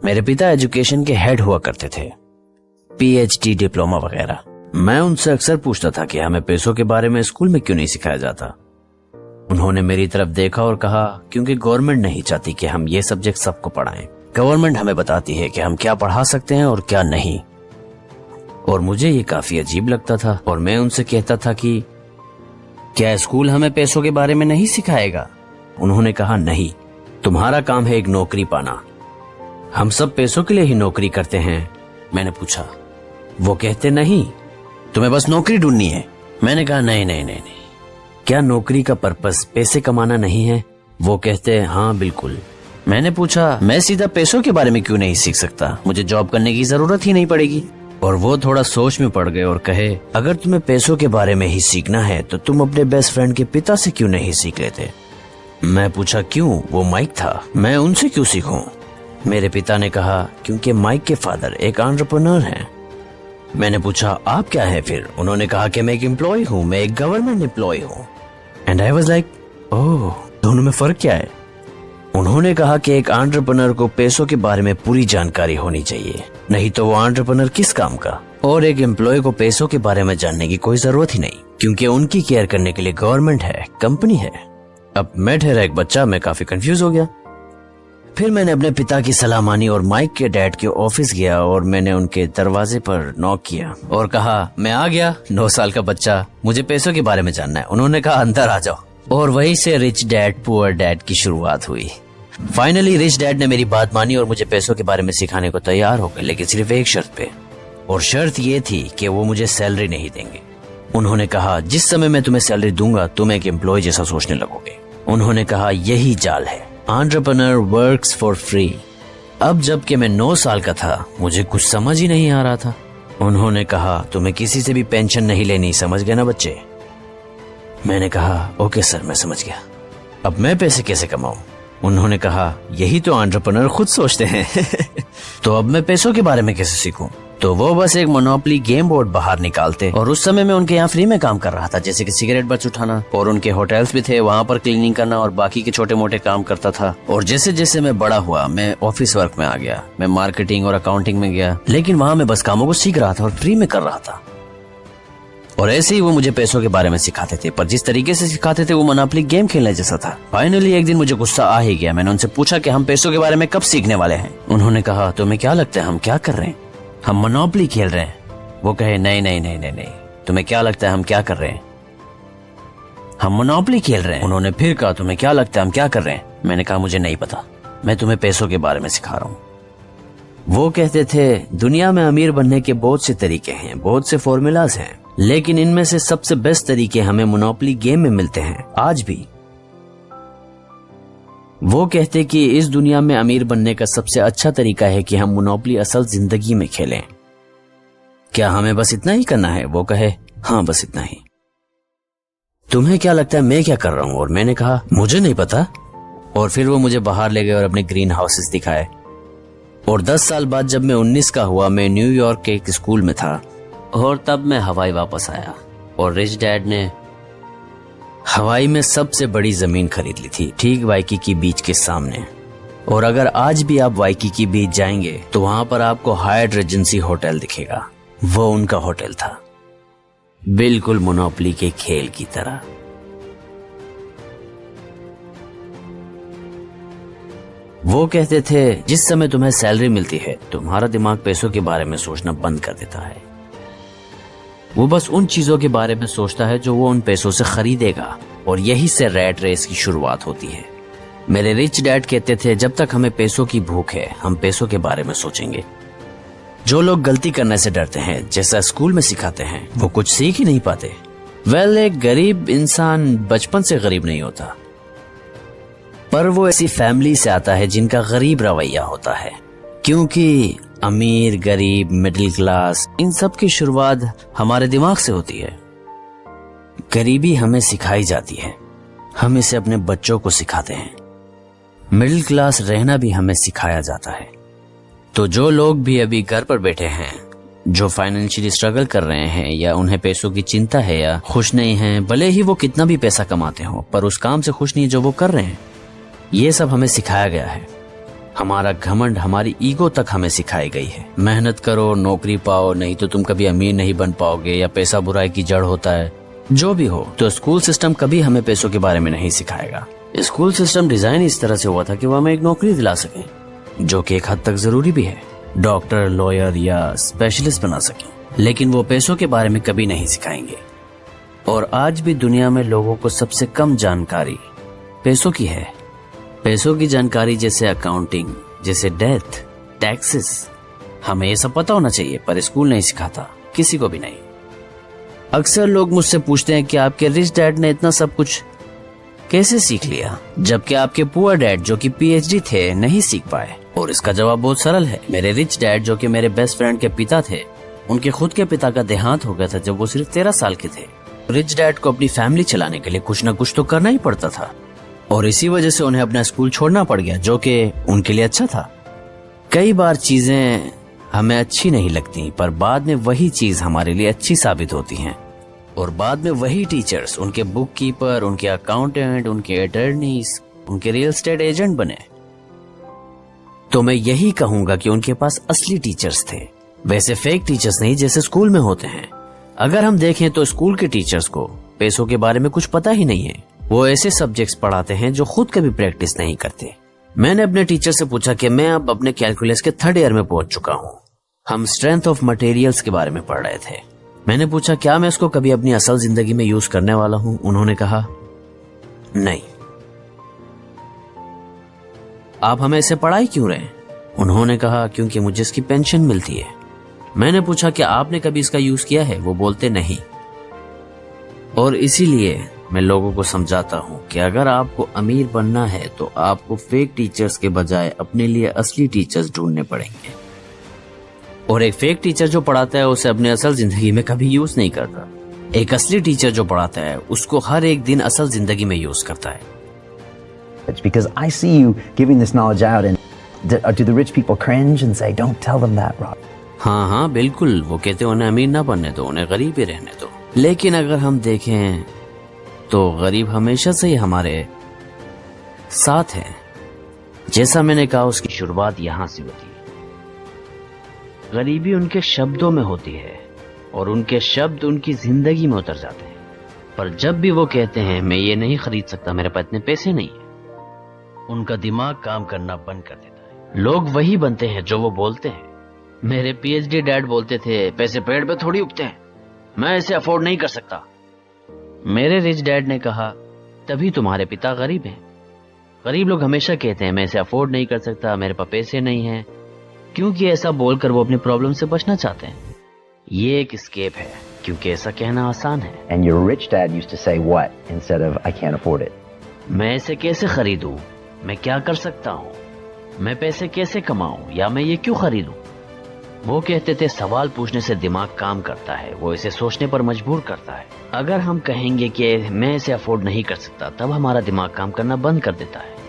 मेरे पिता एजुकेशन के हेड हुआ करते थे, पीएचडी, डिप्लोमा वगैरह। मैं उनसे अक्सर पूछता था कि हमें पैसों के बारे में स्कूल में क्यों नहीं सिखाया जाता। उन्होंने मेरी तरफ देखा और कहा, क्योंकि गवर्नमेंट नहीं चाहती कि हम ये सब्जेक्ट सबको पढ़ाएं। गवर्नमेंट हमें बताती है कि हम क्या पढ़ा सकते हैं और क्या नहीं। और मुझे ये काफी अजीब लगता था और मैं उनसे कहता था कि क्या स्कूल हमें पैसों के बारे में नहीं सिखाएगा? उन्होंने कहा, नहीं, तुम्हारा काम है एक नौकरी पाना। हम सब पैसों के लिए ही नौकरी करते हैं। मैंने पूछा, वो कहते नहीं, तुम्हें बस नौकरी ढूंढनी है। मैंने कहा, नहीं नहीं नहीं नहीं, क्या नौकरी का पर्पस पैसे कमाना नहीं है? वो कहते, हाँ बिल्कुल। मैंने पूछा, मैं सीधा पैसों के बारे में क्यों नहीं सीख सकता? मुझे जॉब करने की जरूरत ही नहीं पड़ेगी। और वो थोड़ा सोच में पड़ गए और कहे, अगर तुम्हें पैसों के बारे में ही सीखना है तो तुम अपने बेस्ट फ्रेंड के पिता से क्यों नहीं सीख लेते? मैं पूछा, क्यों? वो माइक था, मैं उनसे क्यों सीखूं? मेरे पिता ने कहा, क्योंकि माइक के फादर एक एंटरप्रेन्योर हैं। मैंने पूछा, आप क्या है फिर? उन्होंने कहा कि मैं एक एम्प्लॉय हूँ, मैं एक गवर्नमेंट एम्प्लॉय हूँ। एंड आई वाज लाइक, ओह, दोनों में फर्क क्या है? उन्होंने कहा कि एक एंटरप्रेन्योर को पैसों के बारे में पूरी जानकारी होनी चाहिए, नहीं तो वो एंटरप्रेन्योर किस काम का? और एक एम्प्लॉय को पैसों के बारे में जानने की कोई जरूरत ही नहीं, क्योंकि उनकी केयर करने के लिए गवर्नमेंट है, कंपनी है। अब मैं ठहरा एक बच्चा, मैं काफी कंफ्यूज हो गया। फिर मैंने अपने पिता की सलाह मानी और माइक के डैड के ऑफिस गया और मैंने उनके दरवाजे पर नॉक किया और कहा, मैं आ गया, 9 साल का बच्चा, मुझे पैसों के बारे में जानना है। उन्होंने कहा, अंदर आ जाओ। और वहीं से रिच डैड पुअर डैड की शुरुआत हुई। फाइनली रिच डैड ने मेरी बात मानी और मुझे पैसों के बारे में सिखाने को तैयार हो गए, लेकिन सिर्फ एक शर्त पे। और शर्त ये थी कि वो मुझे सैलरी नहीं देंगे। उन्होंने कहा, जिस समय मैं तुम्हें सैलरी दूंगा तुम एक एम्प्लॉय जैसा सोचने लगोगे। उन्होंने कहा, यही जाल है, एंटरप्रेन्योर वर्क्स फॉर फ्री। अब जबकि मैं 9 साल का था, मुझे कुछ समझ ही नहीं आ रहा था। उन्होंने कहा, तुम्हें किसी से भी पेंशन नहीं लेनी, समझ गए ना बच्चे? मैंने कहा, ओके सर, मैं समझ गया। अब मैं पैसे कैसे कमाऊं? उन्होंने कहा, यही तो एंटरप्रेन्योर खुद सोचते हैं। तो अब मैं पैसों के बारे में कैसे सीखूं? तो वो बस एक मोनोपोली गेम बोर्ड बाहर निकालते और उस समय मैं उनके यहाँ फ्री में काम कर रहा था, जैसे कि सिगरेट बच उठाना, और उनके होटल्स भी थे, वहाँ पर क्लीनिंग करना और बाकी के छोटे मोटे काम करता था। और जैसे जैसे मैं बड़ा हुआ मैं ऑफिस वर्क में आ गया, मैं मार्केटिंग और अकाउंटिंग में गया, लेकिन वहाँ मैं बस कामों को सीख रहा था और फ्री में कर रहा था। और ऐसे ही वो मुझे पैसों के बारे में सिखाते थे, पर जिस तरीके से सिखाते थे वो मोनोपोली गेम खेलने जैसा था। फाइनली एक दिन मुझे गुस्सा आ ही गया। मैंने उनसे पूछा कि हम पैसों के बारे में कब सीखने वाले हैं? उन्होंने कहा, तुम्हें क्या लगता है हम क्या कर रहे हैं? हम मोनोपोली खेल रहे हैं। वो कहे, नहीं नहीं नहीं नहीं नहीं, तुम्हें क्या लगता है हम क्या कर रहे हैं? हम मोनोपोली खेल रहे हैं। उन्होंने फिर कहा, तुम्हें क्या लगता है हम क्या कर रहे हैं? मैंने कहा, मुझे नहीं पता, मैं तुम्हें पैसों के बारे में सिखा रहा हूँ। वो कहते थे, दुनिया में अमीर बनने के बहुत से तरीके हैं, बहुत से फॉर्मूलाज हैं, लेकिन इनमें से सबसे बेस्ट तरीके हमें मोनोपोली गेम में मिलते हैं आज भी। वो कहते कि इस दुनिया में अमीर बनने का सबसे अच्छा तरीका है कि हम मोनोपोली असल जिंदगी में खेलें। क्या हमें बस इतना ही करना है? वो कहे, हाँ बस इतना ही। तुम्हें क्या लगता है मैं क्या कर रहा हूँ? और मैंने कहा, मुझे नहीं पता। और फिर वो मुझे बाहर ले गए और अपने ग्रीन हाउसेस दिखाए। और 10 साल बाद जब मैं 19 का हुआ, मैं न्यूयॉर्क के एक स्कूल में था और तब मैं हवाई वापस आया और रिच डैड ने हवाई में सबसे बड़ी जमीन खरीद ली थी, ठीक वाइकीकी बीच के सामने। और अगर आज भी आप वाइकीकी बीच जाएंगे तो वहां पर आपको हायट रेजेंसी होटल दिखेगा। वो उनका होटल था, बिल्कुल मोनोपोली के खेल की तरह। वो कहते थे, जिस समय तुम्हें सैलरी मिलती है तुम्हारा दिमाग पैसों के बारे में सोचना बंद कर देता है। वो बस उन चीजों के बारे में सोचता है जो वो उन पैसों से खरीदेगा, और यही से रैट रेस की शुरुआत होती है। मेरे रिच डैड कहते थे, जब तक हमें पैसों की भूख है हम पैसों के बारे में सोचेंगे। जो लोग गलती करने से डरते हैं, जैसा स्कूल में सिखाते हैं, वो कुछ सीख ही नहीं पाते। एक गरीब इंसान बचपन से गरीब नहीं होता, पर वो ऐसी फैमिली से आता है जिनका गरीब रवैया होता है, क्योंकि अमीर, गरीब, मिडिल क्लास, इन सब की शुरुआत हमारे दिमाग से होती है। गरीबी हमें सिखाई जाती है, हम इसे अपने बच्चों को सिखाते हैं। मिडिल क्लास रहना भी हमें सिखाया जाता है। तो जो लोग भी अभी घर पर बैठे हैं, जो फाइनेंशियली स्ट्रगल कर रहे हैं, या उन्हें पैसों की चिंता है, या खुश नहीं हैं, भले ही वो कितना भी पैसा कमाते हो, पर उस काम से खुश नहीं जो वो कर रहे हैं, ये सब हमें सिखाया गया है। हमारा घमंड, हमारी ईगो तक हमें सिखाई गई है। मेहनत करो, नौकरी पाओ, नहीं तो तुम कभी अमीर नहीं बन पाओगे, या पैसा बुराई की जड़ होता है। जो भी हो, तो स्कूल सिस्टम कभी हमें पैसों के बारे में नहीं सिखाएगा। स्कूल सिस्टम डिजाइन इस तरह से हुआ था कि वो हमें एक नौकरी दिला सके, जो कि एक हद तक जरूरी भी है, डॉक्टर, लॉयर या स्पेशलिस्ट बना सके, लेकिन वो पैसों के बारे में कभी नहीं सिखाएंगे। और आज भी दुनिया में लोगों को सबसे कम जानकारी पैसों की है। पैसों की जानकारी जैसे अकाउंटिंग, जैसे डेथ, टैक्सेस, हमें ये सब पता होना चाहिए, पर स्कूल नहीं सिखाता, किसी को भी नहीं। अक्सर लोग मुझसे पूछते हैं कि आपके रिच डैड ने इतना सब कुछ कैसे सीख लिया, जबकि आपके पुअर डैड जो कि पीएचडी थे नहीं सीख पाए। और इसका जवाब बहुत सरल है। मेरे रिच डैड जो कि मेरे बेस्ट फ्रेंड के पिता थे, उनके खुद के पिता का देहांत हो गया था जब वो सिर्फ 13 साल के थे। रिच डैड को अपनी फैमिली चलाने के लिए कुछ न कुछ तो करना ही पड़ता था, और इसी वजह से उन्हें अपना स्कूल छोड़ना पड़ गया, जो कि उनके लिए अच्छा था। कई बार चीजें हमें अच्छी नहीं लगती, पर बाद में वही चीज हमारे लिए अच्छी साबित होती हैं, और बाद में वही टीचर्स उनके बुक कीपर, उनके अकाउंटेंट, उनके अटर्नीज, उनके रियल एस्टेट एजेंट बने। तो मैं यही कहूंगा कि उनके पास असली टीचर्स थे, वैसे फेक टीचर्स नहीं जैसे स्कूल में होते हैं। अगर हम देखें तो स्कूल के टीचर्स को पैसों के बारे में कुछ पता ही नहीं है। वो ऐसे सब्जेक्ट्स पढ़ाते हैं जो खुद कभी प्रैक्टिस नहीं करते। मैंने अपने टीचर से पूछा कि मैं अब अपने कैलकुलस के 3rd ईयर में पहुंच चुका हूं। हम स्ट्रेंथ ऑफ मटेरियल्स के बारे में पढ़ रहे थे। मैंने पूछा क्या मैं इसको कभी अपनी असल जिंदगी में यूज करने वाला हूं। उन्होंने कहा नहीं। आप हमें इसे पढ़ाई क्यों रहे हैं? उन्होंने कहा क्योंकि मुझे इसकी पेंशन मिलती है। मैंने पूछा कि आपने कभी इसका यूज किया है? वो बोलते नहीं। और इसीलिए मैं लोगों को समझाता हूं कि अगर आपको अमीर बनना है तो आपको फेक टीचर्स के बजाय अपने लिए असली टीचर्स ढूंढने पड़ेंगे। और एक फेक टीचर जो पढ़ाता है उसे अपने असल जिंदगी में कभी यूज नहीं करता। एक असली टीचर जो पढ़ाता है उसको हर एक दिन असल जिंदगी में यूज करता है। It's because I see you giving this knowledge out, and do the rich people cringe and say, "Don't tell them that, Rob"? हाँ, बिल्कुल। वो कहते हैं उन्हें अमीर ना बनने दो, उन्हें गरीब ही रहने दो। लेकिन अगर हम देखें तो गरीब हमेशा से ही हमारे साथ है। जैसा मैंने कहा, उसकी शुरुआत यहां से होती है। गरीबी उनके शब्दों में होती है और उनके शब्द उनकी जिंदगी में उतर जाते हैं। पर जब भी वो कहते हैं मैं ये नहीं खरीद सकता, मेरे पास इतने पैसे नहीं है, उनका दिमाग काम करना बंद कर देता है। लोग वही बनते हैं जो वो बोलते हैं। मेरे पीएचडी डैड बोलते थे पैसे पेड़ पे थोड़ी उगते हैं, मैं इसे अफोर्ड नहीं कर सकता। मेरे रिच डैड ने कहा तभी तुम्हारे पिता गरीब हैं। गरीब लोग हमेशा कहते हैं मैं इसे अफोर्ड नहीं कर सकता, मेरे पास पैसे नहीं हैं, क्योंकि ऐसा बोलकर वो अपनी प्रॉब्लम से बचना चाहते हैं। ये एक एस्केप है, क्योंकि ऐसा कहना आसान है। And your rich dad used to say what instead of I can't afford it? मैं इसे कैसे खरीदूं? मैं क्या कर सकता हूँ? मैं पैसे कैसे कमाऊं? या मैं ये क्यों खरीदूं? वो कहते थे सवाल पूछने से दिमाग काम करता है, वो इसे सोचने पर मजबूर करता है। अगर हम कहेंगे कि मैं इसे अफोर्ड नहीं कर सकता, तब हमारा दिमाग काम करना बंद कर देता है।